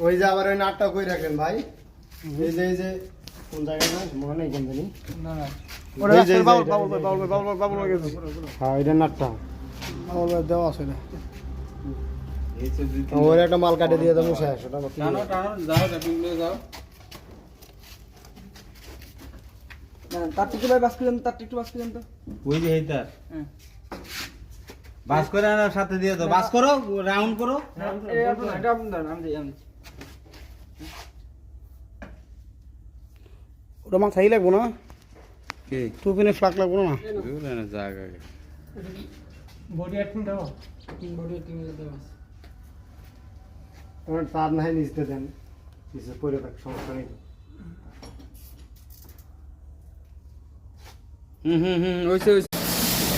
ওই যে আবার ওই নাটটা কই রাখেন ভাই, এই যে কোন জায়গায় না মনে নেই কেন জানি না না ওটা বাবুল গেছে। হ্যাঁ এটা নাটটা বাবুল দেওয়া আছে না, ওর একটা মাল কাটে দিয়ে দেবো শেষ। ওটা টানো টানো যাও ট্যাপিং নিয়ে যাও। না তার থেকে ভাই বাস করে তার একটু বাস করে তো ওই যে এই তার বাস করে আর সাথে দিয়ে দাও, বাস করো রাউন্ড করো। এটা আপনার আমি যাই। ওটা মাছ খাই লাগবো না কি টুপিনে ফ্লাক লাগবো না না জায়গা বডি অ্যাক্টিং দাও, বডি অ্যাক্টিং দাও। তোমার তার নাই নিচতে দেন, নিচে পড়ে থাক, সমস্যা নেই। ওইসে